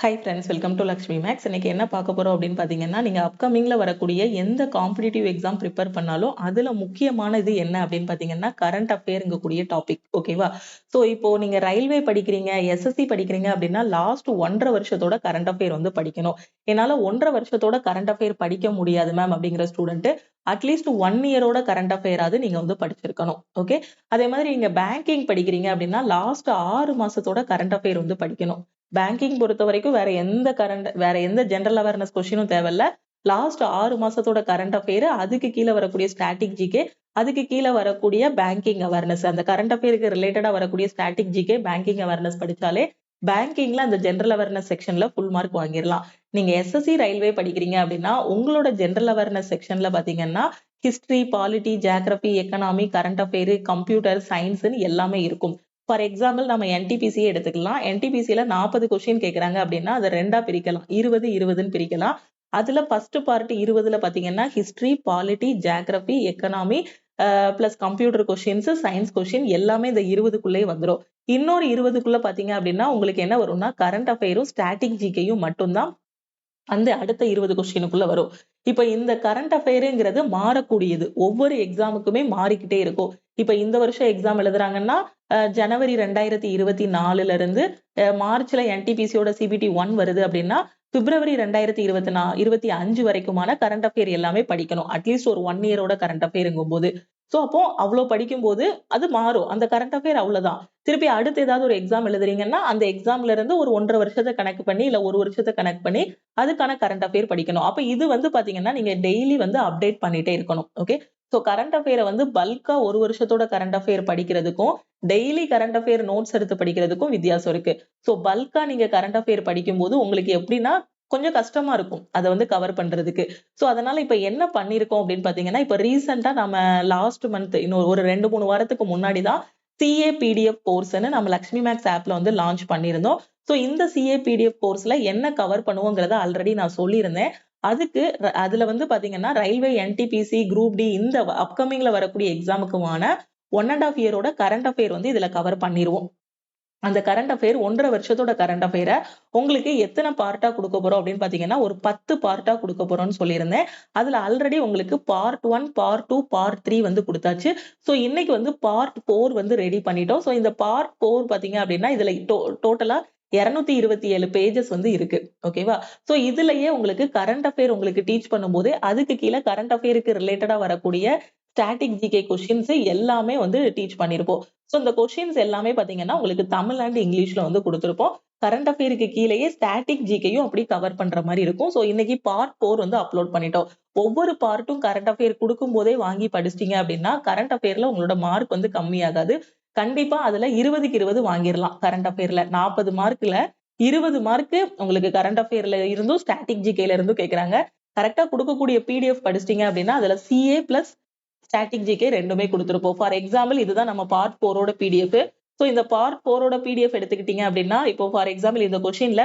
Hi friends, welcome to Lakshmi maths. இன்னைக்கு என்ன பார்க்க போறோம் அப்படின்னு பார்த்தீங்கன்னா, நீங்க அப்கமிங்ல வரக்கூடிய எந்த காம்படிட்டிவ் எக்ஸாம் ப்ரிப்பேர் பண்ணாலும் அதுல முக்கியமானது என்ன அப்படின்னு பார்த்தீங்கன்னா, கரண்ட் அஃபேருங்கக்கூடிய டாபிக். ஓகேவா? ஸோ இப்போ நீங்க ரயில்வே படிக்கிறீங்க, எஸ்எஸ்சி படிக்கிறீங்க அப்படின்னா லாஸ்ட் 1.5 வருஷத்தோட கரண்ட் அஃபேர் வந்து படிக்கணும். என்னால 1.5 வருஷத்தோட கரண்ட் அஃபேர் படிக்க முடியாது மேம் அப்படிங்கிற ஸ்டூடெண்ட் அட்லீஸ்ட் 1 இயரோட கரண்ட் அஃபேராவது நீங்க வந்து படிச்சிருக்கணும். ஓகே. அதே மாதிரி நீங்க பேங்கிங் படிக்கிறீங்க அப்படின்னா லாஸ்ட் 6 மாசத்தோட கரண்ட் அஃபேர் வந்து படிக்கணும். பேங்கிங் பொறுத்த வரைக்கும் வேற எந்த ஜெனரல் அவேர்னஸ் கொஸ்டினும் தேவையில்ல. லாஸ்ட் 6 மாசத்தோட கரண்ட் அஃபேர், அதுக்கு கீழே வரக்கூடிய ஸ்டாட்டிக் ஜிகே, அதுக்கு கீழே வரக்கூடிய பேங்கிங் அவேர்னஸ், அந்த கரண்ட் அஃபேருக்கு ரிலேட்டடா வரக்கூடிய ஸ்டாட்டிக் ஜிகே, பேங்கிங் அவேர்னஸ் படிச்சாலே பேங்கிங்ல அந்த ஜெனரல் அவேர்னஸ் செக்ஷன்ல ஃபுல் மார்க் வாங்கிடலாம். நீங்க எஸ்எஸ்சி ரயில்வே படிக்கிறீங்க அப்படின்னா உங்களோட ஜெனரல் அவேர்னஸ் செக்ஷன்ல பாத்தீங்கன்னா history, polity, geography, economy, current affair, computer சயின்ஸ்னு எல்லாமே இருக்கும். ஃபார் எக்ஸாம்பிள் நம்ம என்டிபிசியே எடுத்துக்கலாம். என்டிபிசியில 40 கொஸ்டின் கேட்கறாங்க அப்படின்னா அதை 2ஆ பிரிக்கலாம். 20, 20ன்னு பிரிக்கலாம். அதுல ஃபர்ஸ்ட் பார்ட் 20ல பாத்தீங்கன்னா history, polity, geography, economy plus computer questions, science question எல்லாமே இந்த 20க்குள்ளே வந்துடும். இன்னொரு 20க்குள்ள பாத்தீங்க அப்படின்னா உங்களுக்கு என்ன வரும்னா கரண்ட் அஃபேரும் ஸ்டாட்டிக் ஜிகேயும் மட்டும்தான் அந்த அடுத்த 20 கொஸ்டினுக்குள்ள வரும். இப்ப இந்த கரண்ட் அஃபேருங்கிறது மாறக்கூடியது. ஒவ்வொரு எக்ஸாமுக்குமே மாறிக்கிட்டே இருக்கும். இப்ப இந்த வருஷம் எக்ஸாம் எழுதுறாங்கன்னா ஜனவரி 2024ல இருந்து மார்ச்ல என்டிபிசியோட சிபிடி 1 வருது அப்படின்னா பிப்ரவரி 2025 வரைக்குமான கரண்ட் அஃபேர் எல்லாமே படிக்கணும். அட்லீஸ்ட் ஒரு 1 இயரோட கரண்ட் அஃபேருங்கும் போது. சோ அப்போ அவ்வளவு படிக்கும் போது அது மாறும். அந்த கரண்ட் அஃபேர் அவ்வளவுதான். திருப்பி அடுத்து ஏதாவது ஒரு எக்ஸாம் எழுதுறீங்கன்னா அந்த எக்ஸாம்ல இருந்து ஒரு 1.5 வருஷத்தை கணக்கு பண்ணி இல்ல 1 வருஷத்தை கணக்கு பண்ணி அதுக்கான கரண்ட் அஃபேர் படிக்கணும். அப்ப இது வந்து பாத்தீங்கன்னா நீங்க டெய்லி வந்து அப்டேட் பண்ணிட்டே இருக்கணும். ஓகே. சோ கரண்ட் அஃபேரை வந்து பல்கா 1 வருஷத்தோட கரண்ட் அஃபேர் படிக்கிறதுக்கும் டெய்லி கரண்ட் அஃபேர் நோட்ஸ் எடுத்து படிக்கிறதுக்கும் வித்தியாசம் இருக்கு. சோ பல்கா நீங்க கரண்ட் அஃபேர் படிக்கும் போது உங்களுக்கு எப்படின்னா கொஞ்சம் கஷ்டமா இருக்கும் அதை வந்து கவர் பண்றதுக்கு. சோ அதனால இப்ப என்ன பண்ணிருக்கோம் அப்படின்னு பாத்தீங்கன்னா, இப்ப ரீசெண்டா நம்ம லாஸ்ட் மந்த் இன்னும் ஒரு 2-3 வாரத்துக்கு முன்னாடிதான் சிஏ பிடிஎஃப் கோர்ஸ்ன்னு நம்ம லக்ஷ்மி மேக்ஸ் ஆப்ல வந்து லான்ச் பண்ணியிருந்தோம். சோ இந்த சிஏ பிடிஎஃப் கோர்ஸ்ல என்ன கவர் பண்ணுவோங்கிறத ஆல்ரெடி நான் சொல்லியிருந்தேன். அதுல வந்து பாத்தீங்கன்னா ரயில்வே, என்டிபிசி, குரூப் டி இந்த அப்கமிங்ல வரக்கூடிய எக்ஸாமுக்குமான 1.5 இயரோட கரண்ட் அஃபேர் வந்து இதுல கவர் பண்ணிருவோம். அந்த கரண்ட் அஃபேர் 1.5 வருஷத்தோட கரண்ட் அஃபேரை உங்களுக்கு எத்தனை பார்ட்டா கொடுக்க போறோம் அப்படின்னு பாத்தீங்கன்னா ஒரு 10 பார்ட்டா கொடுக்க போறோம்னு சொல்லியிருந்தேன். அதுல ஆல்ரெடி உங்களுக்கு பார்ட் 1, பார்ட் 2, பார்ட் 3 வந்து கொடுத்தாச்சு. சோ இன்னைக்கு வந்து பார்ட் 4 வந்து ரெடி பண்ணிட்டோம். சோ இந்த பார்ட் 4 பாத்தீங்க அப்படின்னா இதுல டோட்டலா 227 பேஜஸ் வந்து இருக்கு. ஓகேவா? சோ இதுலயே உங்களுக்கு கரண்ட் அஃபேர் உங்களுக்கு டீச் பண்ணும்போது அதுக்கு கீழே கரண்ட் அஃபேருக்கு ரிலேட்டடா வரக்கூடிய ஸ்டாட்டிக் ஜிகே கொஸ்டின்ஸ் எல்லாமே வந்து டீச் பண்ணிருப்போம். சோ இந்த கொஸ்டின்ஸ் எல்லாமே பாத்தீங்கன்னா உங்களுக்கு தமிழ் அண்ட் இங்கிலீஷ்ல வந்து கொடுத்திருப்போம். கரண்ட் அஃபேருக்கு கீழேயே ஸ்டாட்டிக் ஜிகேயும் அப்படி கவர் பண்ற மாதிரி இருக்கும். சோ இன்னைக்கு பார்ட் 4 வந்து அப்லோட் பண்ணிட்டோம். ஒவ்வொரு பார்ட்டும் கரண்ட் அஃபேர் கொடுக்கும் போதே வாங்கி படிச்சிட்டீங்க அப்படின்னா கரண்ட் அஃபேர்ல உங்களோட மார்க் வந்து கம்மியாகாது. கண்டிப்பா அதுல 20க்கு 20 வாங்கிடலாம். கரண்ட் அஃபேர்ல 40 மார்க்ல 20 மார்க் உங்களுக்கு கரண்ட் அஃபேர்ல இருந்தும் ஸ்டாட்டிக் ஜிகேல இருந்தும் கேக்குறாங்க. கரெக்டா கொடுக்கக்கூடிய பிடிஎஃப் படிச்சிட்டீங்க அப்படின்னா அதுல சிஏ பிளஸ் ஸ்டாட்டிக் ஜிகே ரெண்டுமே கொடுத்திருப்போம். ஃபார் எக்ஸாம்பிள் இதுதான் நம்ம பார்ட் 4ஓட பிடிஎஃப். சோ இந்த பார்ட் 4ஓட பிடிஎஃப் எடுத்துக்கிட்டீங்க அப்படின்னா இப்போ ஃபார் எக்ஸாம்பிள் இந்த கொஸ்டின்ல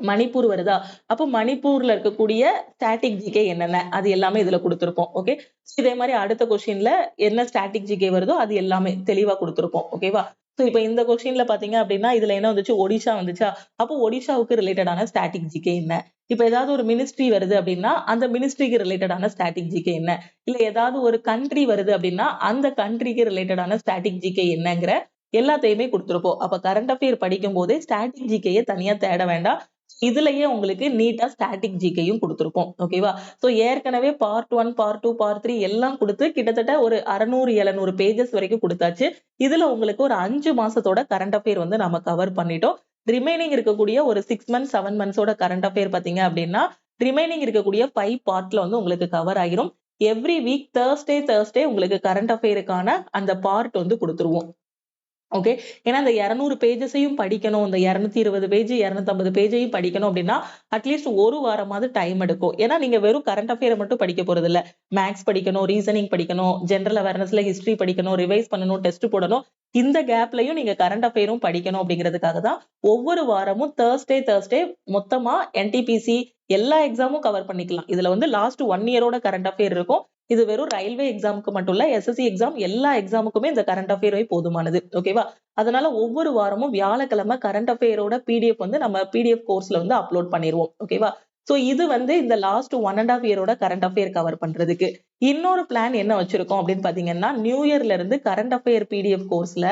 மணிப்பூர் வருதா? அப்போ மணிப்பூர்ல இருக்கக்கூடிய ஸ்டாட்டிக் ஜிகே என்னென்ன அது எல்லாமே இதுல கொடுத்திருப்போம். ஓகே. இதே மாதிரி அடுத்த கொஸ்டின்ல என்ன ஸ்டாட்டிக் ஜிகே வருதோ அது எல்லாமே தெளிவா கொடுத்திருப்போம். ஓகேவா? சோ இப்ப இந்த கொஸ்டின்ல பாத்தீங்க அப்படின்னா இதுல என்ன வந்துச்சு, ஒடிஷா வந்துச்சா? அப்போ ஒடிஷாவுக்கு ரிலேட்டடான ஸ்டாட்டிக் ஜிகே என்ன? இப்ப ஏதாவது ஒரு மினிஸ்ட்ரி வருது அப்படின்னா அந்த மினிஸ்ட்ரிக்கு ரிலேட்டடான ஸ்டாட்டிக் ஜிகே என்ன? இல்ல ஏதாவது ஒரு கண்ட்ரி வருது அப்படின்னா அந்த கண்ட்ரிக்கு ரிலேட்டடான ஸ்டாட்டிக் ஜிகே என்னங்கிற எல்லாத்தையுமே கொடுத்திருப்போம். அப்ப கரண்ட் அஃபேர் படிக்கும் போதே ஸ்டாட்டிக் ஜிகேயை தனியா தேட வேண்டாம். இதுலயே உங்களுக்கு நீட்டா ஸ்டாட்டிக் ஜிகேயும் கொடுத்திருப்போம். ஓகேவா? சோ ஏற்கனவே பார்ட் 1, பார்ட் 2, பார்ட் 3 எல்லாம் கொடுத்து கிட்டத்தட்ட ஒரு 600, 700 பேஜஸ் வரைக்கும் கொடுத்தாச்சு. இதுல உங்களுக்கு ஒரு 5 மாசத்தோட கரண்ட் அஃபேர் வந்து நம்ம கவர் பண்ணிட்டோம். ரிமைனிங் இருக்கக்கூடிய ஒரு 6 மந்த்ஸ், 7 மந்த்ஸோட கரண்ட் அஃபேர் பாத்தீங்க அப்படின்னா ரிமைனிங் இருக்கக்கூடிய 5 பார்ட்ல வந்து உங்களுக்கு கவர் ஆகிரும். எவ்ரி வீக் Thursday உங்களுக்கு கரண்ட் அஃபேருக்கான அந்த பார்ட் வந்து கொடுத்துருவோம். ஓகே. ஏன்னா இந்த 200 பேஜஸையும் படிக்கணும். இந்த 220 பேஜ், 250 பேஜையும் படிக்கணும் அப்படின்னா அட்லீஸ்ட் ஒரு வாரமாவது டைம் எடுக்கும். ஏன்னா நீங்க வெறும் கரண்ட் அஃபேரை மட்டும் படிக்க போறது இல்ல. மேக்ஸ் படிக்கணும், ரீசனிங் படிக்கணும், ஜெனரல் அவேர்னஸ்ல ஹிஸ்டரி படிக்கணும், ரிவைஸ் பண்ணணும், டெஸ்ட் போடணும். இந்த கேப்லயும் நீங்க கரண்ட் அஃபேரும் படிக்கணும் அப்படிங்கிறதுக்காக தான் ஒவ்வொரு வாரமும் Thursday மொத்தமா என்டிபிசி எல்லா எக்ஸாமும் கவர் பண்ணிக்கலாம். இதுல வந்து லாஸ்ட் 1 இயரோட கரண்ட் அஃபேர் இருக்கும். இது வெறும் ரயில்வே எக்ஸாமுக்கு மட்டும் இல்ல, எஸ்எஸ்சி எக்ஸாம் எல்லா எக்ஸாமுக்குமே இந்த கரண்ட் அஃபேர் போதுமானது. ஓகேவா? அதனால ஒவ்வொரு வாரமும் வியாழக்கிழமை கரண்ட் அஃபேரோட பிடிஎஃப் நம்ம பிடிஎஃப் கோர்ஸ்ல அப்லோட் பண்ணிருவோம். ஓகேவா? சோ இது இந்த லாஸ்ட் 1.5 இயரோட கரண்ட் அஃபேர் கவர் பண்றதுக்கு. இன்னொரு பிளான் என்ன வச்சிருக்கோம் அப்படின்னு பாத்தீங்கன்னா, நியூ இயர்ல இருந்து கரண்ட் அஃபேர் பிடிஎஃப் கோர்ஸ்ல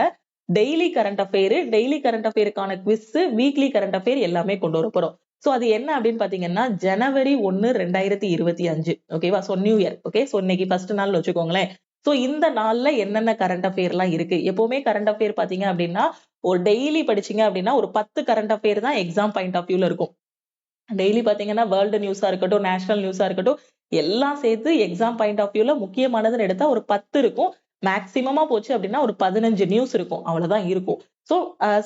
டெய்லி கரண்ட் அஃபேருக்கான குவிஸ், வீக்லி கரண்ட் அஃபேர் எல்லாமே கொண்டு வர போறோம். சோ அது என்ன அப்படின்னு பாத்தீங்கன்னா, ஜனவரி 1, 2025. ஓகேவா? So new year. Okay. So இன்னைக்கு ஃபர்ஸ்ட் நாள் வச்சுக்கோங்களேன். சோ இந்த நாள்ல என்னென்ன கரண்ட் அஃபேர் எல்லாம் இருக்கு. எப்பவுமே கரண்ட் அஃபேர் பாத்தீங்க அப்படின்னா, ஒரு டெய்லி படிச்சீங்க அப்படின்னா ஒரு 10 கரண்ட் அஃபேர் தான் எக்ஸாம் பாயிண்ட் ஆஃப் வியூல இருக்கும். டெய்லி பாத்தீங்கன்னா வேர்ல்டு நியூஸா இருக்கட்டும், நேஷனல் நியூஸா இருக்கட்டும், எல்லாம் சேர்த்து எக்ஸாம் பாயிண்ட் ஆஃப் வியூல முக்கியமானதுன்னு எடுத்தா ஒரு 10 இருக்கும். மேக்சிமமா போச்சு அப்படின்னா ஒரு 15 நியூஸ் இருக்கும். அவ்வளவுதான் இருக்கும். சோ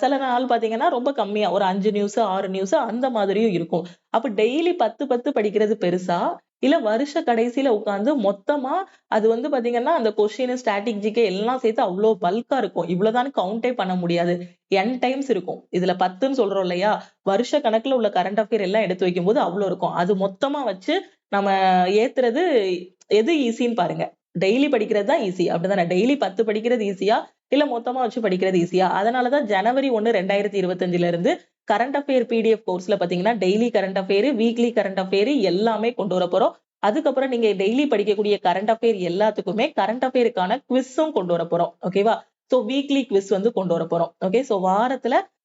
சில நாள் பாத்தீங்கன்னா ரொம்ப கம்மியா ஒரு 5 நியூஸ், 6 நியூஸ் அந்த மாதிரியும் இருக்கும். அப்ப டெய்லி 10 படிக்கிறது பெருசா, இல்ல வருஷ கடைசியில உட்கார்ந்து மொத்தமா அது பாத்தீங்கன்னா அந்த கொஸ்டின், ஸ்டாட்டிக் ஜிகே எல்லாம் சேர்த்து அவ்வளவு பல்கா இருக்கும். இவ்வளவுதான் கவுண்டே பண்ண முடியாது. n டைம்ஸ் இருக்கும். இதுல 10ன்னு சொல்றோம் இல்லையா? வருஷ கணக்குல உள்ள கரண்ட் அஃபேர் எல்லாம் எடுத்து வைக்கும்போது அவ்வளவு இருக்கும். அது மொத்தமா வச்சு நம்ம ஏத்துறது எது ஈஸின்னு பாருங்க. டெய்லி படிக்கிறது தான் ஈஸி. அப்படிதானே? டெய்லி 10 படிக்கிறது ஈஸியா? இல்ல மொத்தமா வச்சு படிக்கிறது ஈஸியா? அதனாலதான் ஜனவரி 1, 2025ல இருந்து கரண்ட் அஃபேர் பிடிஎஃப் கோர்ஸ்ல பாத்தீங்கன்னா daily current affair, weekly current affair எல்லாமே கொண்டு வர போறோம். அதுக்கப்புறம் நீங்க டெய்லி படிக்கக்கூடிய கரண்ட் அஃபேர் எல்லாத்துக்குமே கரண்ட் அஃபேருக்கான குவிஸும் கொண்டு வர போறோம். ஓகேவா? சோ வீக்லி குவிஸ் கொண்டு வர போறோம். ஓகே. சோ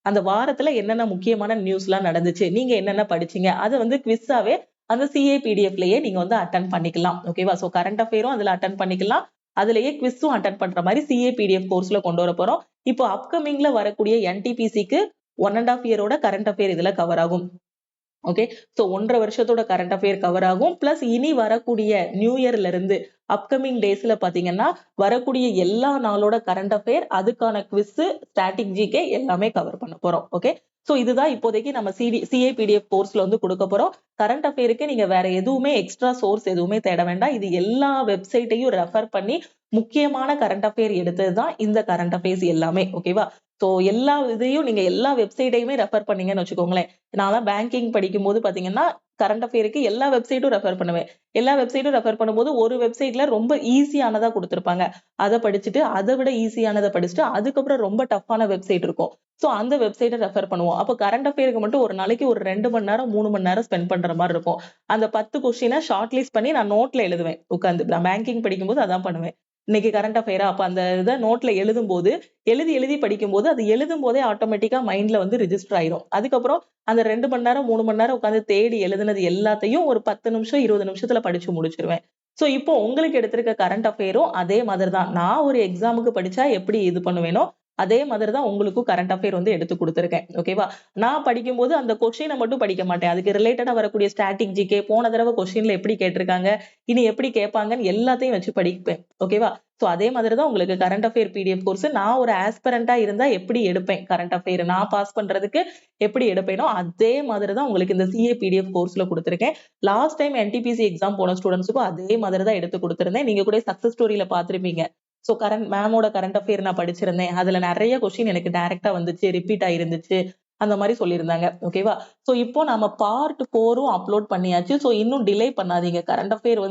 அந்த வாரத்துல என்னென்ன முக்கியமான நியூஸ் எல்லாம் நடந்துச்சு, நீங்க என்னென்ன படிச்சீங்க, அதை குவிஸாவே அந்த சிஏ பிடிஎஃப்லயே நீங்க அட்டன் பண்ணிக்கலாம். ஓகேவா? சோ கரண்ட் அஃபேரும் அதுல அட்டன் பண்ணிக்கலாம். அதுலயே குவிஸும் அட்டன் பண்ற மாதிரி சிஏ பிடிஎஃப் கோர்ஸ்ல கொண்டு வர போறோம். இப்போ அப்கமிங்ல வரக்கூடிய என்டிபிசிக்கு 1.5 இயரோட கரண்ட் அஃபேர் இதுல கவர் ஆகும். ஓகே. சோ 1.5 வருஷத்தோட கரண்ட் அஃபேர் கவர் ஆகும். பிளஸ் இனி வரக்கூடிய நியூ இயர்ல இருந்து அப்கமிங் டேஸ்ல பாத்தீங்கன்னா வரக்கூடிய எல்லா நாளோட கரண்ட் அஃபேர், அதுக்கான குவிஸ், ஸ்டாட்டிக் ஜிகே எல்லாமே கவர் பண்ண போறோம். ஓகே. சோ இதுதான் இப்போதைக்கு நம்ம சிஏ பிடிஎஃப் கோர்ஸ்ல கொடுக்க போறோம். கரண்ட் அஃபேருக்கு நீங்க வேற எதுவுமே எக்ஸ்ட்ரா சோர்ஸ் எதுவுமே தேட வேண்டாம். இது எல்லா வெப்சைட்டையும் ரெஃபர் பண்ணி முக்கியமான கரண்ட் அஃபேர் எடுத்ததுதான் இந்த கரண்ட் அஃபேர்ஸ் எல்லாமே. ஓகேவா? சோ எல்லா இதையும் நீங்க எல்லா வெப்சைட்டையுமே ரெஃபர் பண்ணீங்கன்னு வச்சுக்கோங்களேன். நான் பேங்கிங் படிக்கும் போது பாத்தீங்கன்னா கரண்ட் அஃபேருக்கு எல்லா வெப்சைட்டும் ரெஃபர் பண்ணுவேன். எல்லா வெப்சைட்டும் ரெஃபர் பண்ணும்போது ஒரு வெப்சைட்ல ரொம்ப ஈஸியானதா கொடுத்திருப்பாங்க. அதை படிச்சுட்டு அதை விட ஈஸியானதை படிச்சுட்டு அதுக்கப்புறம் ரொம்ப டஃப்பான வெப்சைட் இருக்கும். சோ அந்த வெப்சைட்டை ரெஃபர் பண்ணுவோம். அப்போ கரண்ட் அஃபேருக்கு மட்டும் ஒரு நாளைக்கு ஒரு 2 மணி நேரம் 3 மணி நேரம் ஸ்பெண்ட் பண்ற மாதிரி இருக்கும். அந்த 10 கொஸ்டினை ஷார்ட் லிஸ்ட் பண்ணி நான் நோட்ல எழுதுவேன் உட்காந்து. நான் பேங்கிங் படிக்கும்போது அதான் பண்ணுவேன். இன்னைக்கு கரண்ட் அஃபேரா அப்ப அந்த இதை நோட்ல எழுதும்போது எழுதி படிக்கும்போது அது எழுதும் போதே ஆட்டோமேட்டிக்கா மைண்ட்ல ரிஜிஸ்டர் ஆயிரும். அதுக்கப்புறம் அந்த 2 மணி நேரம் 3 மணி நேரம் உட்காந்து தேடி எழுதுனது எல்லாத்தையும் ஒரு 10 நிமிஷம் 20 நிமிஷத்துல படிச்சு முடிச்சிருவேன். சோ இப்போ உங்களுக்கு எடுத்திருக்க கரண்ட் அஃபேரும் அதே மாதிரி தான். நான் ஒரு எக்ஸாமுக்கு படிச்சா எப்படி இது பண்ணுவேனோ அதே மாதிரி தான் உங்களுக்கும் கரண்ட் அஃபேர் எடுத்து கொடுத்திருக்கேன். ஓகேவா? நான் படிக்கும்போது அந்த கொஸ்டினை மட்டும் படிக்க மாட்டேன். அதுக்கு ரிலேட்டடா வரக்கூடிய ஸ்டாட்டிக் ஜிகே, போன தடவை கொஸ்டின்ல எப்படி கேட்டிருக்காங்க, இனி எப்படி கேட்பாங்கன்னு எல்லாத்தையும் வச்சு படிப்பேன். ஓகேவா? சோ அதே மாதிரி தான் உங்களுக்கு கரண்ட் அஃபேர் பிடிஎஃப் கோர்ஸ். நான் ஒரு ஆஸ்பிரண்டா இருந்தா எப்படி எடுப்பேன் கரண்ட் அஃபேர், நான் பாஸ் பண்றதுக்கு எப்படி எடுப்பேனோ அதே மாதிரி தான் உங்களுக்கு இந்த சிஏ பிடிஎஃப் கோர்ஸ்ல கொடுத்திருக்கேன். லாஸ்ட் டைம் என்டிபிசி எக்ஸாம் போன ஸ்டூடெண்ட்ஸுக்கும் அதே மாதிரி தான் எடுத்து கொடுத்திருந்தேன். நீங்க கூட சக்சஸ் ஸ்டோரியில பாத்திருப்பீங்க. சோ மேமோட கரண்ட் அஃபேர் நான் படிச்சிருந்தேன். அதுல நிறைய கொஸ்டின் எனக்கு டைரக்டா வந்துச்சு, ரிப்பீட் ஆயிருந்துச்சு. அந்த மாதிரி சொல்லியிருந்தாங்க. ஓகேவா? சோ இப்போ நம்ம பார்ட் 4ம் அப்லோட் பண்ணியாச்சு. சோ இன்னும் டிலே பண்ணாதீங்க. கரண்ட் அஃபேர்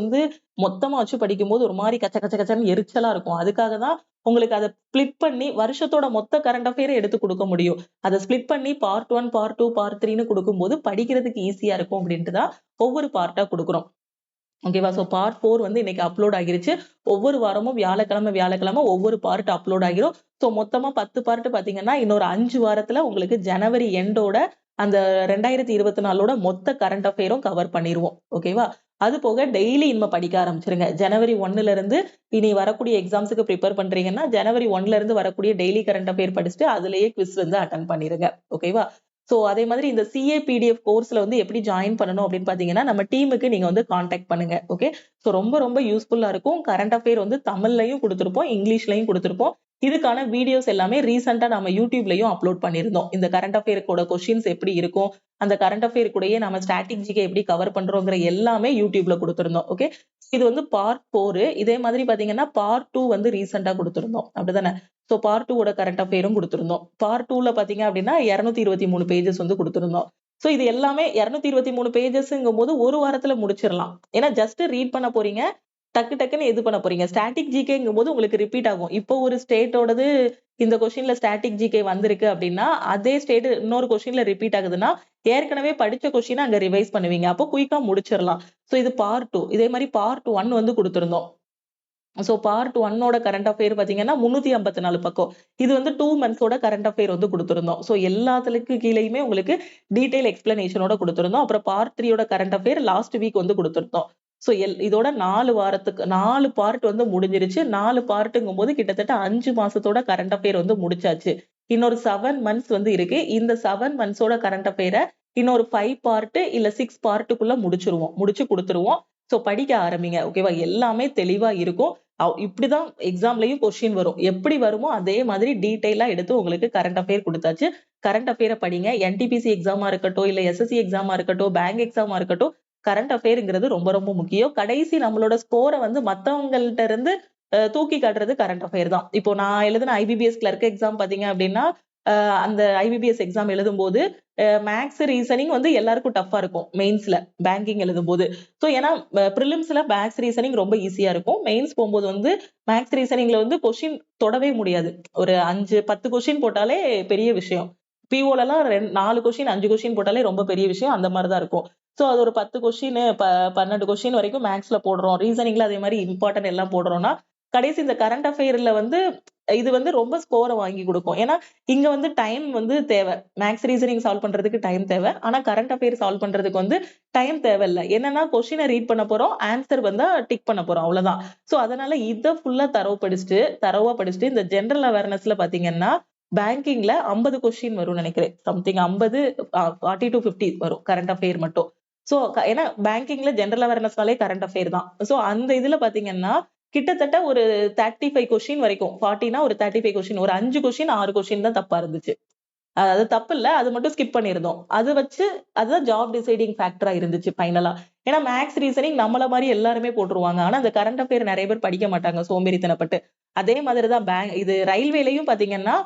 மொத்தமா வச்சு படிக்கும்போது ஒரு மாதிரி கச்ச கச்ச கச்சன்னு எரிச்சலா இருக்கும். அதுக்காக தான் உங்களுக்கு அதை ஸ்பிளிட் பண்ணி வருஷத்தோட மொத்த கரண்ட் அஃபேரை எடுத்து கொடுக்க முடியும். அதை ஸ்பிளிட் பண்ணி பார்ட் 1, பார்ட் 2, பார்ட் 3ன்னு கொடுக்கும்போது படிக்கிறதுக்கு ஈஸியா இருக்கும் அப்படின்ட்டு தான் ஒவ்வொரு பார்ட்டா கொடுக்குறோம். ஓகேவா? சோ பார்ட் 4 இன்னைக்கு அப்லோட் ஆகிருச்சு. ஒவ்வொரு வாரமும் வியாழக்கிழமை ஒவ்வொரு பார்ட் அப்லோட் ஆகிரும். சோ மொத்தமா 10 பார்ட் பாத்தீங்கன்னா இன்னொரு 5 வாரத்துல உங்களுக்கு ஜனவரி எண்டோட அந்த 2024ஓட மொத்த கரண்ட் அஃபேரும் கவர் பண்ணிருவோம். ஓகேவா? அது போக டெய்லி இனிமே படிக்க ஆரம்பிச்சிருங்க. ஜனவரி 1ல இருந்து இனி வரக்கூடிய எக்ஸாம்ஸுக்கு ப்ரிப்பேர் பண்றீங்கன்னா ஜனவரி 1ல இருந்து வரக்கூடிய டெய்லி கரண்ட் அஃபேர் படிச்சுட்டு அதுலயே குவிஸ் அட்டன் பண்ணிருங்க. ஓகேவா? சோ அதே மாதிரி இந்த சிஏ பிடிஎஃப் கோர்ஸ்ல எப்படி ஜாயின் பண்ணணும் அப்படின்னு பாத்தீங்கன்னா நம்ம டீமுக்கு நீங்க கான்டாக்ட் பண்ணுங்க. ஓகே. சோ ரொம்ப ரொம்ப யூஸ்ஃபுல்லா இருக்கும். கரண்ட் அஃபேர் தமிழ்லயும் கொடுத்திருப்போம், இங்கிலீஷ்லயும் கொடுத்திருப்போம். இதுக்கான வீடியோஸ் எல்லாமே ரீசெண்டா நம்ம யூடியூப்லயும் அப்லோட் பண்ணிருந்தோம். இந்த கரண்ட் அஃபேருக்கோட கொஸ்டின்ஸ் எப்படி இருக்கும், அந்த கரண்ட் அஃபேர் கூடயே நம்ம ஸ்டாட்டிக் ஜிகே எப்படி கவர் பண்றோங்கிற எல்லாமே யூடியூப்ல கொடுத்திருந்தோம். ஓகே. இது பார்ட் 4. இதே மாதிரி பாத்தீங்கன்னா பார்ட் 2 ரீசெண்டா கொடுத்திருந்தோம். அப்படிதானே? சோ பார்ட் 2ஓட கரண்ட் அஃபேரும் கொடுத்திருந்தோம். பார்ட் 2ல பாத்தீங்க அப்படின்னா 223 பேஜஸ் கொடுத்திருந்தோம். சோ இது எல்லாமே 223 பேஜஸ்ங்கும் போது ஒரு வாரத்துல முடிச்சிடலாம். ஏன்னா ஜஸ்ட் ரீட் பண்ண போறீங்க. டக்கு டக்குன்னு இது பண்ண போறீங்க. ஸ்டாட்டிக் ஜிகேங்கும் போது உங்களுக்கு ரிப்பீட் ஆகும். இப்போ ஒரு ஸ்டேட்டோடது இந்த கொஸ்டின்ல ஸ்டாட்டிக் ஜிகே வந்திருக்கு அப்படின்னா, அதே ஸ்டேட் இன்னொரு கொஸ்டின்ல ரிப்பீட் ஆகுதுன்னா, ஏற்கனவே படிச்ச கொஸ்டின அங்க ரிவைஸ் பண்ணுவீங்க. அப்போ குயிக்கா முடிச்சிரலாம். சோ இது பார்ட் 2. இதே மாரி பார்ட் 1 வந்து குடுத்திருந்தோம். சோ பார்ட் 1ஓட கரண்ட் அஃபேர் பார்த்தீங்கன்னா, 354 பக்கம். இது வந்து 2 மந்த்ஸோட கரண்ட் அஃபேர் வந்து குடுத்திருந்தோம். சோ எல்லாத்துலக்கு கீழயுமே உங்களுக்கு டீட்டெயில் எக்ஸ்ப்ளனேஷனோட குடுத்திருந்தோம். அப்புறம் பார்ட் 3ஓட கரண்ட் அஃபேர் லாஸ்ட் வீக் வந்து குடுத்திருந்தோம். சோ இதோட 4 வாரத்துக்கு 4 பார்ட் வந்து முடிஞ்சிருச்சு. 4 பார்ட்டுங்கும்போது கிட்டத்தட்ட 5 மாசத்தோட கரண்ட் அஃபேர் வந்து முடிச்சாச்சு. இன்னொரு 7 மந்த்ஸ் வந்து இருக்கு. இந்த 7 மந்த்ஸோட கரண்ட் அஃபேர இன்னொரு 5 பார்ட் இல்ல 6 பார்ட்டுக்குள்ள முடிச்சுருவோம். முடிச்சு குடுத்துருவோம். சோ படிக்க ஆரம்பிங்க. ஓகேவா? எல்லாமே தெளிவா இருக்கும். இப்படிதான் எக்ஸாம்லயும் கொஸ்டின் வரும். எப்படி வருமோ அதே மாதிரி டீட்டெயிலா எடுத்து உங்களுக்கு கரண்ட் அஃபேர் குடுத்தாச்சு. கரண்ட் அஃபேர படிங்க. என்டிபிசி எக்ஸாமா இருக்கட்டும், இல்ல எஸ்எஸ்சி எக்ஸாமா இருக்கட்டும், பேங்க் எக்ஸாமா இருக்கட்டும், கரண்ட் அஃபேர்ங்கிறது ரொம்ப ரொம்ப முக்கியம். கடைசி நம்மளோட ஸ்கோர வந்து மத்தவங்கள்ட்ட இருந்து தூக்கி காட்டுறது கரண்ட் அஃபேர் தான். இப்போ நான் எழுதின ஐபிபிஎஸ் கிளர்க் எக்ஸாம் பார்த்தீங்க அப்படின்னா, அந்த ஐபிபிஎஸ் எக்ஸாம் எழுதும்போது மேத்ஸ், ரீசனிங் வந்து எல்லாருக்கும் டஃப்பா இருக்கும். மெயின்ஸ்ல பேங்கிங் எழுதும்போது. சோ ஏன்னா பிரிலிம்ஸ்ல மேத்ஸ், ரீசனிங் ரொம்ப ஈஸியா இருக்கும். மெயின்ஸ் போம்போது வந்து மேத்ஸ், ரீசனிங்ல வந்து கொஸ்டின் தொடவே முடியாது. ஒரு 5, 10 கொஸ்டின் போட்டாலே பெரிய விஷயம். பிஓலலாம் 4 கொஸ்டின், 5 கொஸ்டின் போட்டாலே ரொம்ப பெரிய விஷயம். அந்த மாரி தான் இருக்கும். சோ அது ஒரு 10 கொஸ்டின் 12 கொஸ்டின் வரைக்கும் மேத்ஸ்ல போடுறோம். ரீசனிங்ல அதே மாரி இம்பார்ட்டன்ட் எல்லாம் போடுறோம்னா, கடைசி இந்த கரண்ட் அஃபேர்ல வந்து இது வந்து ரொம்ப ஸ்கோர வாங்கி குடுக்கும். ஏன்னா, இங்க வந்து டைம் வந்து தேவை. மேத்ஸ், ரீசனிங் சால்வ் பண்றதுக்கு டைம் தேவை. ஆனா கரண்ட் அஃபேர் சால்வ் பண்றதுக்கு வந்து டைம் தேவையில்ல. என்னன்னா கொஸ்டின ரீட் பண்ண போறோம். ஆன்சர் வந்தா டிக் பண்ண போறோம். அவ்வளவுதான். சோ அதனால இத ஃபுல்லா தரோவா படிச்சுட்டு இந்த ஜெனரல் அவேர்னஸ்ல பாத்தீங்கன்னா, பேங்கிங்ல 50 கொஸ்டின் வரும்னு நினைக்கிறேன். சம்திங் 50 40 to 50 வரும். கரண்ட் அஃபேர் மட்டும். சோ ஏன்னா பேங்கிங்ல ஜெனரல் அவேர்னஸ்னாலே கரண்ட் அஃபேர் தான். சோ அந்த இதுல பாத்தீங்கன்னா, கிட்டத்தட்ட ஒரு 35 கொஸ்டின் வரைக்கும் 40னா ஒரு 35 கொஸ்டின். ஒரு 5 கொஸ்டின், 6 கொஸ்டின் தான் தப்பா இருந்துச்சு. அது தப்பு இல்ல. அது மட்டும் ஸ்கிப் பண்ணியிருந்தோம். அது வச்சு அதுதான் ஜாப் டிசைடிங் ஃபேக்டரா இருந்துச்சு ஃபைனலா. ஏன்னா மேத்ஸ், ரீசனிங் நம்மள மாரி எல்லாருமே போட்டுருவாங்க. ஆனா அந்த கரண்ட் அஃபேர் நெறைய பேர் படிக்க மாட்டாங்க சோம்பேறித்தனப்பட்டு. அதே மாதிரி தான் இது ரயில்வேலயும் பாத்தீங்கன்னா,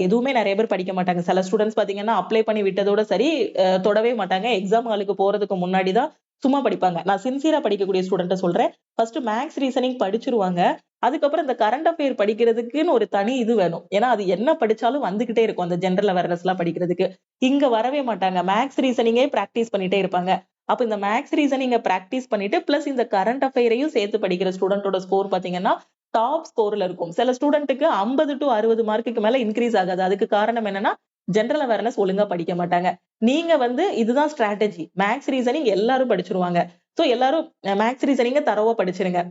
எதுவுமே நெறைய பேர் படிக்க மாட்டாங்க. சில ஸ்டூடண்ட்ஸ் பாத்தீங்கன்னா, அப்ளை பண்ணி விட்டதோட சரி, தொடவே மாட்டாங்க. எக்ஸாம் ஹாலுக்கு போறதுக்கு முன்னாடி தான் சும்மா படிப்பாங்க. நான் சின்சியரா படிக்கக்கூடிய ஸ்டூடண்ட்ட சொல்றேன். ஃபர்ஸ்ட் மேத்ஸ், ரீசனிங் படிச்சுருவாங்க. அதுக்கப்புறம் இந்த கரண்ட் அஃபேர் படிக்கிறதுக்குன்னு ஒரு தனி இது வேணும். ஏன்னா அது என்ன படிச்சாலும் வந்துகிட்டே இருக்கும். அந்த ஜெனரல் அவேர்னஸ்லாம் படிக்கிறதுக்கு. இங்க வரவே மாட்டாங்க. மேத்ஸ், ரீசனிங்கே பிராக்டிஸ் பண்ணிட்டே இருப்பாங்க. அப்ப இந்த மேத்ஸ், ரீசனிங்க பிராக்டிஸ் பண்ணிட்டு, பிளஸ் இந்த கரண்ட் அஃபேரையும் சேர்த்து படிக்கிற ஸ்டூடண்ட்டோட ஸ்கோர் பாத்தீங்கன்னா, டாப் ஸ்கோர்ல இருக்கும். சில ஸ்டூடண்ட்டுக்கு 50 to 60 மார்க்குக்கு மேல இன்கிரீஸ் ஆகாது. அதுக்கு காரணம் என்னன்னா, ஜெனரல் அவேர்னஸ் ஒழுங்கா படிக்க மாட்டாங்க. நீங்க வந்து இதுதான் ஸ்ட்ராட்டஜி. மேத்ஸ், ரீசனிங் எல்லாரும் படிச்சுருவாங்க. சோ எல்லாரும் மேத்ஸ், ரீசனிங்க தரோவா படிச்சிருங்க.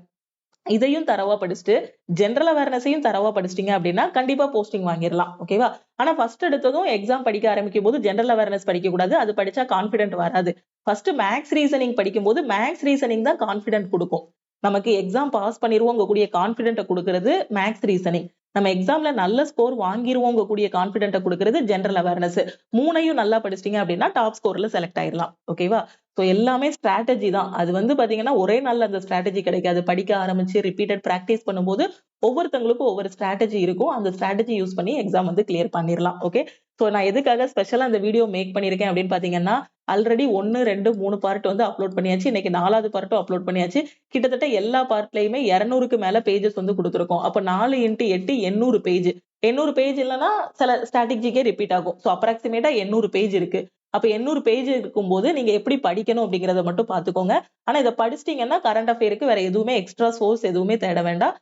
இதையும் தரோவா படிச்சுட்டு, ஜெனரல் அவேர்னஸையும் தரோவா படிச்சிட்டீங்க அப்படின்னா, கண்டிப்பா போஸ்டிங் வாங்கிரலாம். ஓகேவா? ஆனா ஃபர்ஸ்ட் எடுத்ததும் எக்ஸாம் படிக்க ஆரம்பிக்கும்போது ஜெனரல் அவேர்னஸ் படிக்கக் கூடாது. அது படிச்சா கான்ஃபிடென்ட் வராது. ஃபர்ஸ்ட் மேத்ஸ், ரீசனிங் படிக்கும்போது மேத்ஸ், ரீசனிங் தான் கான்ஃபிடென்ட் குடுக்கும். நமக்கு எக்ஸாம் பாஸ் பண்ணிருவோங்க கூடிய கான்ஃபிடென்ட்ட குடுக்குறது மேத்ஸ், ரீசனிங். நம்ம எக்ஸாம்ல நல்ல ஸ்கோர் வாங்கிருவோங்க கூடிய கான்ஃபிடென்ட்ட குடுக்குறது ஜெனரல் அவேர்னஸ். 3யும் நல்லா படிச்சிட்டீங்க அப்படின்னா, டாப் ஸ்கோர்ல செலக்ட் ஆயிரலாம். ஓகேவா? சோ எல்லாமே ஸ்ட்ராட்டஜி தான். அது வந்து பாத்தீங்கன்னா, ஒரே நாள்ல அந்த ஸ்ட்ராட்டஜி கிடைக்காது. படிக்க ஆரம்பிச்சு ரிப்பீட்டட் பிராக்டிஸ் பண்ணும்போது, ஒவ்வொருத்தவங்களுக்கும் ஒவ்வொரு ஸ்ட்ராட்டஜி இருக்கும். அந்த ஸ்ட்ராட்டஜி யூஸ் பண்ணி எக்ஸாம் வந்து கிளியர் பண்ணிரலாம். ஓகே. சோ நான் எதுக்காக ஸ்பெஷலா இந்த வீடியோ மேக் பண்ணியிருக்கேன் அப்படின்னு பாத்தீங்கன்னா, ஆல்ரெடி 1, 2, 3 பார்ட் வந்து அப்லோட் பண்ணியாச்சு. இன்னைக்கு 4வது பார்ட்டும் அப்லோட் பண்ணியாச்சு. கிட்டத்தட்ட எல்லா பார்ட்லயுமே 200க்கு மேல பேஜஸ் வந்து குடுத்திருக்கோம். அப்ப 4 x 8 800 பேஜ். 800 பேஜ் இல்லன்னா சில ஸ்டாட்டிக் ஜிகே ரிப்பீட் ஆகும். சோ அப்ராக்ஸிமேட்டா 800 பேஜ் இருக்கு. அப்ப 800 பேஜ் இருக்கும்போது நீங்க எப்படி படிக்கணும் அப்படிங்கிறத மட்டும் பாத்துக்கோங்க. ஆனா இத படிச்சிட்டீங்கன்னா கரண்ட் அஃபேருக்கு வேற எதுவுமே எக்ஸ்ட்ரா சோர்ஸ் எதுவுமே தேட வேண்டாம்.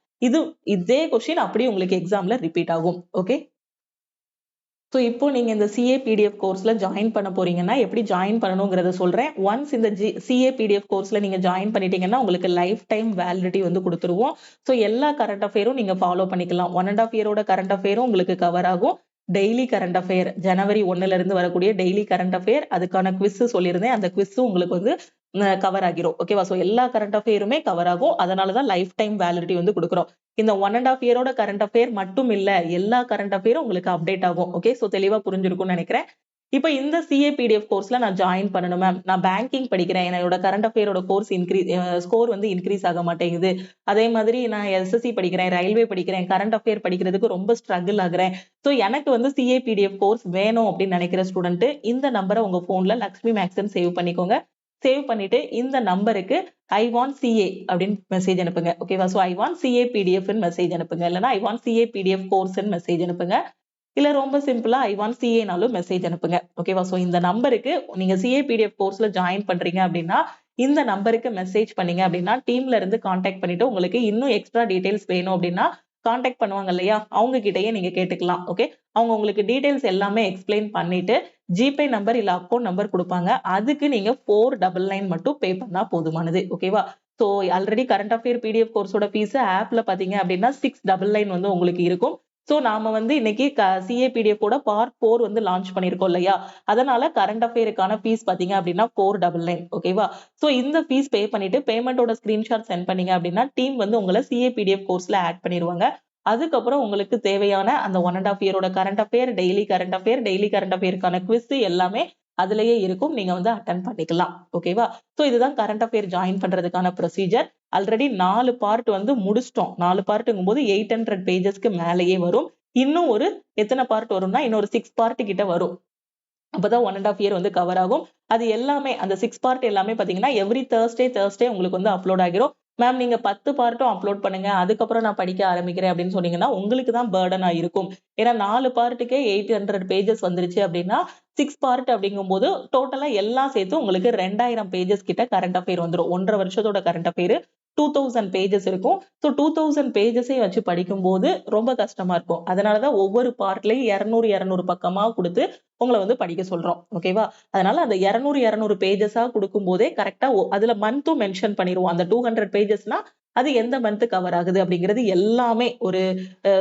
இதே கொஸ்டின் அப்படியே உங்களுக்கு எக்ஸாம்ல ரிப்பீட் ஆகும். ஓகே. சோ இப்போ நீங்க இந்த சிஏ பிடிஎஃப் கோர்ஸ்ல ஜாயின் பண்ண போறீங்கன்னா, எப்படி ஜாயின் பண்ணணுங்கிறத சொல்றேன். ஒன்ஸ் இந்த சிஏ பிடிஎஃப் கோர்ஸ்ல நீங்க ஜாயின் பண்ணிட்டீங்கன்னா, உங்களுக்கு லைஃப் டைம் வேலிடிட்டி வந்து குடுத்துருவோம். சோ எல்லா கரண்ட் அஃபேரும் நீங்க ஃபாலோ பண்ணிக்கலாம். 1 1/2 இயரோட கரண்ட் அஃபேரும் உங்களுக்கு கவர் ஆகும். டெய்லி கரண்ட் அஃபேர் ஜனவரி 1ல இருந்து வரக்கூடிய டெய்லி கரண்ட் அஃபேர், அதுக்கான குவிஸ் சொல்லியிருந்தேன். அந்த குவிஸும் உங்களுக்கு வந்து கவர் ஆகிரும். ஓகேவா? சோ எல்லா கரண்ட் அஃபேருமே கவர் ஆகும். அதனால தான் லைஃப் டைம் வேலிடிட்டி வந்து குடுக்குறோம். இந்த 1 1/2 இயரோட கரண்ட் அஃபேர் மட்டும் இல்ல. எல்லா கரண்ட் அஃபேரும் உங்களுக்கு அப்டேட் ஆகும். ஓகே. சோ தெளிவா புரிஞ்சிருக்கும்னு நினைக்கிறேன். இப்ப இந்த சிஏ பிடிஎஃப் கோர்ஸ்ல நான் ஜாயின் பண்ணணும் மேம். நான் பேங்கிங் படிக்கிறேன். என்னோட கரண்ட் அஃபேரோட கோர்ஸ் ஸ்கோர் வந்து இன்கிரீஸ் ஆக மாட்டேங்குது. அதே மாதிரி நான் எஸ்எஸ்சி படிக்கிறேன், ரயில்வே படிக்கிறேன், கரண்ட் அஃபேர் படிக்கிறதுக்கு ரொம்ப ஸ்ட்ரகிள் ஆகுறேன். சோ எனக்கு வந்து சிஏ பிடிஎஃப் கோர்ஸ் வேணும் அப்படின்னு நினைக்கிற ஸ்டூடெண்ட் இந்த நம்பரை உங்க போன்ல லக்ஷ்மி மேக்ஸ்ன்னு சேவ் பண்ணிக்கோங்க. சேவ் பண்ணிட்டு இந்த நம்பருக்கு I want CA அப்படின்னு மெசேஜ் அனுப்புங்க. ஓகேவா? So I want CA PDF ன்னு மெசேஜ் அனுப்புங்க. இல்லைன்னா I want CA PDF கோர்ஸ்ன்னு மெசேஜ் அனுப்புங்க. இல்ல ரொம்ப சிம்பிளா I want CA னாலும் மெசேஜ் அனுப்புங்க. ஓகேவா? ஸோ இந்த நம்பருக்கு நீங்க CA PDF கோர்ஸ்ல ஜாயின் பண்றீங்க அப்படின்னா இந்த நம்பருக்கு மெசேஜ் பண்ணீங்க அப்படின்னா டீம்ல இருந்து கான்டாக்ட் பண்ணிட்டு உங்களுக்கு இன்னும் எக்ஸ்ட்ரா டீடைல்ஸ் வேணும் அப்படின்னா கான்டாக்ட் பண்ணுவாங்க இல்லையா, அவங்க கிட்டயே நீங்க கேட்டுக்கலாம். ஓகே, அவங்க உங்களுக்கு டீடைல்ஸ் எல்லாமே எக்ஸ்பிளைன் பண்ணிட்டு ஜிபே நம்பர் இல்ல அக்கௌண்ட் நம்பர் கொடுப்பாங்க. அதுக்கு நீங்க 499 மட்டும் பே பண்ணா போதுமானது. ஓகேவா? So already current affair PDF கோர்ஸோட ஃபீஸ் ஆப்ல பாத்தீங்க அப்படின்னா 699 வந்து உங்களுக்கு இருக்கும். சோ நாம வந்து இன்னைக்கு CA PDF ஓட பார்ட் 4 வந்து லான்ச் பண்ணிருக்கோம் இல்லையா, அதனால கரண்ட் அஃபேருக்கான ஃபீஸ் பாத்தீங்க அப்படின்னா 499. ஓகேவா? சோ இந்த ஃபீஸ் பே பண்ணிட்டு பேமெண்டோட ஸ்கிரீன்ஷாட் சென்ட் பண்ணீங்க அப்படின்னா டீம் வந்து உங்களை CA PDF கோர்ஸ்ல ஆட் பண்ணிடுவாங்க. அதுக்கப்புறம் உங்களுக்கு தேவையான அந்த 1.5 இயரோட கரண்ட் அஃபேர், டெய்லி கரண்ட் அஃபேருக்கான குவிஸ் எல்லாமே அதுலயே இருக்கும். நீங்க வந்து அட்டன் பண்ணிக்கலாம். ஓகேவா? சோ இதுதான் கரண்ட் அஃபேர் ஜாயின் பண்றதுக்கான ப்ரொசீஜர். ஆல்ரெடி 4 பார்ட் வந்து முடிச்சிட்டோம். 4 பார்ட்டுங்கும் போது 800 பேஜஸ்க்கு மேலேயே வரும். இன்னும் ஒரு எத்தனை பார்ட் வரும்னா இன்னொரு 6 பார்ட் கிட்ட வரும். அப்பதான் 1.5 இயர் வந்து கவர் ஆகும். அது எல்லாமே அந்த 6 பார்ட் எல்லாமே பாத்தீங்கன்னா எவ்ரி Thursday உங்களுக்கு வந்து அப்லோட் ஆகிரும். மேம் நீங்க 10 பார்ட்டும் அப்லோட் பண்ணுங்க, அதுக்கப்புறம் நான் படிக்க ஆரம்பிக்கிறேன் அப்படின்னு சொன்னீங்கன்னா உங்களுக்கு தான் பர்டனா இருக்கும். ஏன்னா 4 பார்ட்டுக்கே 800 பேஜஸ் வந்துருச்சு அப்படின்னா 6 பார்ட் அப்படிங்கும்போது டோட்டலா எல்லாம் சேர்த்து உங்களுக்கு 2000 பேஜஸ் கிட்ட கரண்ட் அஃபேர் வந்துரும். 1.5 வருஷத்தோட கரண்ட் அஃபேர் 2000 பேஜஸ் இருக்கும். ஸோ 2000 பேஜஸே வச்சு படிக்கும்போது ரொம்ப கஷ்டமா இருக்கும். அதனாலதான் ஒவ்வொரு பார்ட்லயும் 200 பக்கமா கொடுத்து உங்களை வந்து படிக்க சொல்றோம். ஓகேவா? அதனால அந்த 200 பேஜஸா கொடுக்கும் போதே கரெக்டா அதுல மந்த்தும் மென்ஷன் பண்ணிடுவோம். அந்த 200 பேஜஸ்னா அது எந்த மந்த் கவர் ஆகுது அப்படிங்கிறது எல்லாமே ஒரு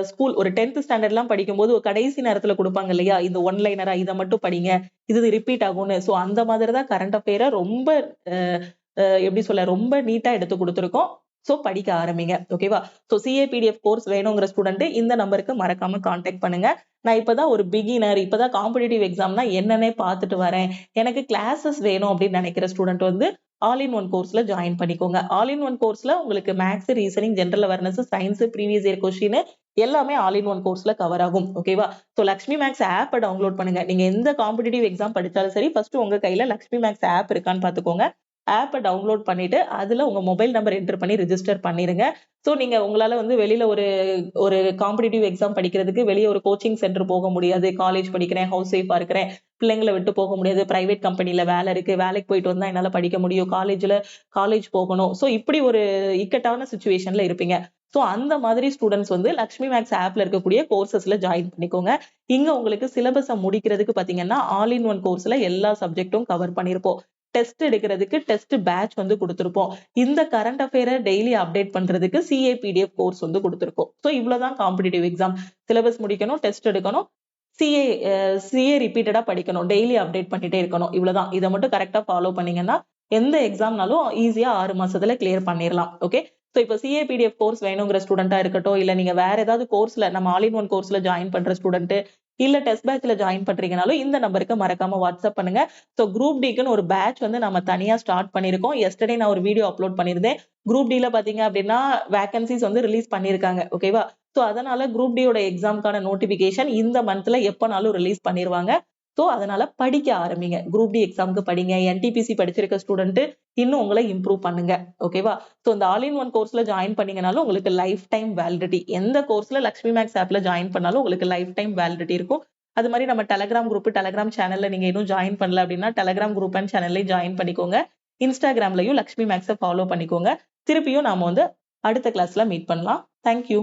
ஸ்கூல் ஒரு 10th ஸ்டாண்டர்ட் எல்லாம் படிக்கும்போது கடைசி நேரத்துல கொடுப்பாங்க இல்லையா, இந்த ஒன் லைனரா இதை மட்டும் படிங்க, இது ரிப்பீட் ஆகும்னு. சோ அந்த மாதிரிதான் கரண்ட் அஃபேரை ரொம்ப எப்படி சொல்ல ரொம்ப நீட்டா எடுத்து கொடுத்துருக்கோம். சோ படிக்க ஆரம்பிங்க. ஓகேவா? சோ CA PDF கோர்ஸ் வேணுங்கிற ஸ்டூடெண்ட் இந்த நம்பருக்கு மறக்காம கான்டாக்ட் பண்ணுங்க. நான் இப்பதான் ஒரு பிகினர், இப்பதான் காம்படிட்டிவ் எக்ஸாம்னா என்னன்னே பார்த்துட்டு வரேன், எனக்கு கிளாஸஸ் வேணும் அப்படின்னு நினைக்கிற ஸ்டூடெண்ட் வந்து ஆல் இன் ஒன் கோர்ஸ்ல ஜாயின் பண்ணிக்கோங்க. ஆல் இன் ஒன் கோர்ஸ்ல உங்களுக்கு maths, reasoning, general awareness, science, previous year question எல்லாமே ஆல் இன் ஒன் கோர்ஸ்ல கவர் ஆகும். ஓகேவா? So Lakshmi maths app download பண்ணுங்க. நீங்க எந்த காம்படிட்டிவ் எக்ஸாம் படிச்சாலும் சரி, ஃபர்ஸ்ட் உங்க கையில லக்ஷ்மி மேக்ஸ் ஆப் இருக்கான்னு பாத்துக்கோங்க. ஆப்பை டவுன்லோட் பண்ணிட்டு அதுல உங்க மொபைல் நம்பர் என்டர் பண்ணி ரிஜிஸ்டர் பண்ணிருங்க. சோ நீங்க உங்களால வந்து வெளியில ஒரு காம்படிட்டிவ் எக்ஸாம் படிக்கிறதுக்கு வெளியே ஒரு கோச்சிங் சென்டர் போக முடியாது. காலேஜ் படிக்கிறேன், ஹவுஸ் ஒய்ஃபா இருக்கிறேன், பிள்ளைங்களை விட்டு போக முடியாது, பிரைவேட் கம்பெனில வேலை இருக்கு, வேலைக்கு போயிட்டு வந்தா என்னால படிக்க முடியும், காலேஜ் போகணும். சோ இப்படி ஒரு இக்கட்டான சுச்சுவேஷன்ல இருப்பீங்க. சோ அந்த மாதிரி ஸ்டூடெண்ட்ஸ் வந்து லக்ஷ்மி மேக்ஸ் ஆப்ல இருக்கக்கூடிய கோர்சஸ்ல ஜாயின் பண்ணிக்கோங்க. இங்க உங்களுக்கு சிலபஸை முடிக்கிறதுக்கு பாத்தீங்கன்னா ஆல் இன் ஒன் கோர்ஸ்ல எல்லா சப்ஜெக்டும் கவர் பண்ணிருப்போம். டெஸ்ட் எடுக்கிறதுக்கு டெஸ்ட் பேட்ச் வந்து கொடுத்திருப்போம். இந்த கரண்ட் அஃபேரை டெய்லி அப்டேட் பண்றதுக்கு CA PDF கோர்ஸ் வந்து கொடுத்திருக்கோம். சோ இவ்வளவுதான் காம்படிட்டிவ் எக்ஸாம். சிலபஸ் முடிக்கணும், டெஸ்ட் எடுக்கணும், CA ரிப்பீட்டடா படிக்கணும், டெய்லி அப்டேட் பண்ணிட்டே இருக்கணும். இவ்வளவுதான். இதை மட்டும் கரெக்டா ஃபாலோ பண்ணீங்கன்னா எந்த எக்ஸாம்னாலும் ஈஸியா 6 மாசத்துல கிளியர் பண்ணிடலாம். ஓகே, சோ இப்போ CA PDF கோர்ஸ் வேணுங்கிற ஸ்டூடெண்டா இருக்கட்டும், இல்ல நீங்க வேற ஏதாவது கோர்ஸ்ல நம்ம ஆல் இன் ஒன் கோர்ஸ்ல ஜாயின் பண்ற ஸ்டூடெண்ட், இல்ல டெஸ்ட் பேட்ச்ல ஜாயின் பண்றீங்கனாலும் இந்த நம்பருக்கு மறக்காம வாட்ஸ்அப் பண்ணுங்க. சோ குரூப் டிக்குன்னு ஒரு பேட்ச் வந்து நம்ம தனியா ஸ்டார்ட் பண்ணிருக்கோம். எஸ்டர்டே நான் ஒரு வீடியோ அப்லோட் பண்ணிருந்தேன். குரூப் டில பாத்தீங்க அப்படின்னா வேகன்சிஸ் வந்து ரிலீஸ் பண்ணிருக்காங்க. ஓகேவா? சோ அதனால குரூப் டியோட எக்ஸாம்க்கான நோட்டிபிகேஷன் இந்த மந்த்ல எப்பனாலும் ரிலீஸ் பண்ணிருவாங்க. சோ அதனால படிக்க ஆரம்பிங்க. குரூப் டி எக்ஸாம்க்கு படிங்க. NTPC படிச்சிருக்க ஸ்டூடெண்ட் இன்னும் உங்களை இம்ப்ரூவ் பண்ணுங்க. ஓகேவா? சோ இந்த ஆல் இன் ஒன் கோர்ஸ்ல ஜாயின் பண்ணீங்கனாலும் உங்களுக்கு லைஃப் டைம் வேலிடிட்டி, எந்த கோர்ஸ்ல லக்ஷ்மி மேக்ஸ் ஆப்ல ஜாயின் பண்ணாலும் உங்களுக்கு லைஃப் டைம் வேலிடிட்டி இருக்கும். அது மாதிரி நம்ம டெலகிராம் குரூப், டெலகிராம் சேனல்ல நீங்க இன்னும் ஜாயின் பண்ணல அப்படின்னா டெலகிராம் குரூப் அண்ட் சேனல்லையும் ஜாயின் பண்ணிக்கோங்க. இன்ஸ்டாகிராம்லயும் லக்ஷ்மி மேக்ஸை ஃபாலோ பண்ணிக்கோங்க. திருப்பியும் நாம வந்து அடுத்த கிளாஸ்ல மீட் பண்ணலாம். தேங்க்யூ.